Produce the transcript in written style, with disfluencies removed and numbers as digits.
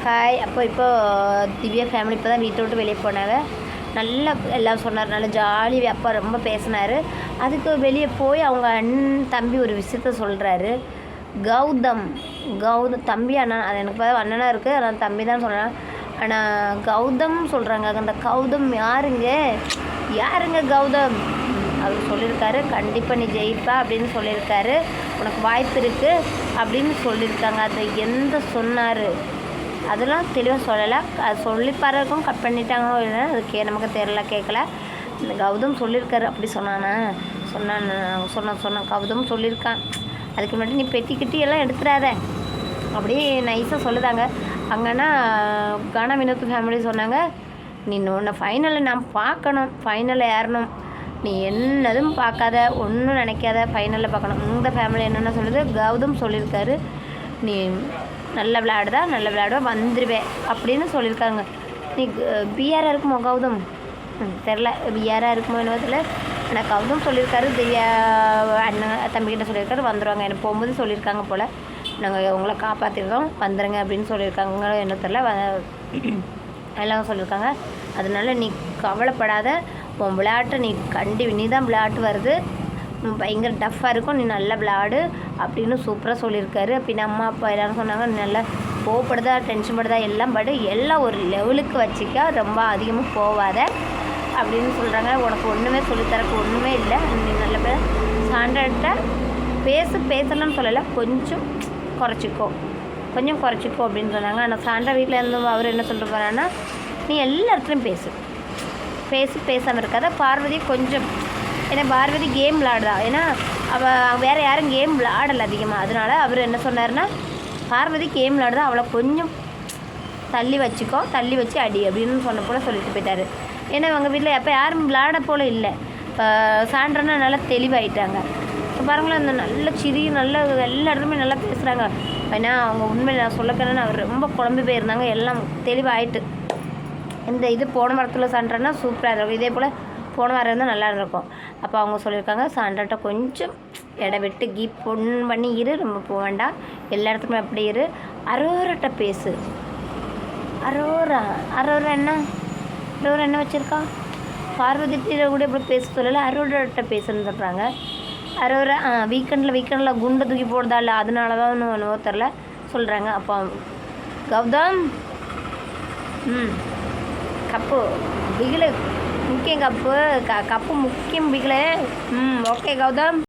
Hi. இப்போ Divya family இப்போ தான் வீட்டை விட்டு வெளியே போனாங்க. நல்லா எல்லாம் சொன்னார், நல்லா ஜாலி. அப்பா ரொம்ப பேசினார். அதுக்கு வெளியே போய் அவங்க தம்பி ஒரு விஷயத்த சொல்கிறாரு. கௌதம் தம்பி அண்ணா, அது எனக்கு பார்த்தா அண்ணனாக இருக்குது, ஆனால் தம்பி தான் சொல்கிறேன். ஆனால் கௌதம் சொல்கிறாங்க. அந்த கௌதம் யாருங்க கௌதம்? அவர் சொல்லியிருக்காரு, கண்டிப்பாக நீ ஜெயிப்பா அப்படின்னு சொல்லியிருக்காரு, உனக்கு வாய்ப்பு இருக்குது அப்படின்னு சொல்லியிருக்காங்க. அதை சொன்னார் அதெல்லாம் தெளிவாக சொல்லலை. அது சொல்லி பாருக்கும் கட் பண்ணிட்டாங்களோ இல்லை அது நமக்கு தெரியல, கேட்கல. இந்த கௌதம் சொல்லியிருக்காரு அப்படி சொன்னான் கௌதம் சொல்லியிருக்கான். அதுக்கு முன்னாடி நீ பெட்டி எல்லாம் எடுத்துடாத அப்படியே நைஸாக சொல்லுதாங்க. அங்கன்னா கானா வினோத் ஃபேமிலி சொன்னாங்க, நீ உன்னை ஃபைனலில் நான் பார்க்கணும், ஃபைனலில் ஏறணும், நீ என்னதும் பார்க்காத, ஒன்றும் நினைக்காத, ஃபைனலில் பார்க்கணும். இந்த ஃபேமிலி என்னென்ன சொல்லுது, கௌதம் சொல்லியிருக்காரு, நீ நல்ல விளையாடுவா வந்துடுவேன் அப்படின்னு சொல்லியிருக்காங்க. நீ பிஆராக இருக்குமோ கௌதம்? தெரில, பிஆராக இருக்குமோ என்ன தெரியல. ஆனால் கௌதம் சொல்லியிருக்காரு, திவ்யா அண்ணன் தம்பிக்கிட்ட சொல்லியிருக்காரு வந்துடுவாங்க, எனக்கு போகும்போது சொல்லியிருக்காங்க போல், நாங்கள் உங்களை காப்பாற்றிடுறோம் வந்துடுங்க அப்படின்னு சொல்லியிருக்காங்க. என்ன தெரில, எல்லாம் சொல்லியிருக்காங்க. அதனால நீ கவலைப்படாத, உன் விளையாட்டை நீ தான் விளையாட்டு வருது, பயங்கர டஃப்பாக இருக்கும், நீ நல்லா விளையாடு அப்படின்னு சூப்பராக சொல்லியிருக்காரு. பின்ன அம்மா அப்பா எல்லோரும் சொன்னாங்க, நீ நல்லா கோவப்படுதா, டென்ஷன் படுதா, எல்லாம் ஒரு லெவலுக்கு வச்சுக்க, ரொம்ப அதிகமாக போகாத அப்படின்னு சொல்கிறாங்க. உனக்கு ஒன்றுமே சொல்லித்தரக்கு ஒன்றுமே இல்லை, நீ நல்ல பேர் சாண்ட்ரட்ட பேசலன்னு சொல்லலை, கொஞ்சம் குறைச்சிக்கோ அப்படின்னு சொன்னாங்க. ஆனால் சாண்ட்ரா வீட்டில் இருந்து அவர் என்ன சொல்லிட்டு போகிறான்னா, நீ எல்லா இடத்துலையும் பேசாமல் இருக்காத. பார்வதி கொஞ்சம், ஏன்னா பார்வதி கேம் விளாடுதா, ஏன்னா அவள் வேறு யாரும் கேம் விளாடலை அதிகமாக, அதனால் அவர் என்ன சொன்னார்னா, பார்வதி கேம் விளாடுதா, அவளை கொஞ்சம் தள்ளி வச்சு அடி அப்படின்னு சொன்ன போல் சொல்லிட்டு போயிட்டார். ஏன்னா அவங்க வீட்டில் எப்போ யாரும் விளாட போல் இல்லை. இப்போ சாண்ட்ரனா நல்லா தெளிவாயிட்டாங்க. இப்போ பாருங்களேன், அந்த நல்ல நல்ல எல்லா இடத்துலையுமே நல்லா பேசுகிறாங்க. ஏன்னா அவங்க உண்மையில் நான் சொல்லக்கணும்னு அவர் ரொம்ப குழம்பு போயிருந்தாங்க, எல்லாம் தெளிவாயிட்டு. இந்த போன வாரத்தில் சாண்ட்ரனா சூப்பராக இருக்கும், இதே போல் போன வாரம் இருந்தால் நல்லா இருந்திருக்கும். அப்போ அவங்க சொல்லியிருக்காங்க, சாண்ட்ராட்ட கொஞ்சம் இடம் விட்டு பண்ணி இரு, ரொம்ப போக வேண்டாம், எல்லா இடத்துக்குமே அப்படி இரு. அரோராட்ட பேசு. அரோரா என்ன வச்சுருக்கா? பார்வதி கூட இப்படி பேச சொல்லலை, அரோராட்ட பேசுன்னு சொல்கிறாங்க. அரோரா வீக்கெண்டில் குண்டை தூக்கி போடுதா இல்லை, அதனால தான் ஒன்றும் தெரில சொல்கிறாங்க. அப்போ கௌதம் கப்பு பிகிலு முக்கியம், கப்பு முக்கியம் பிகிலு. ஓகே கௌதம்.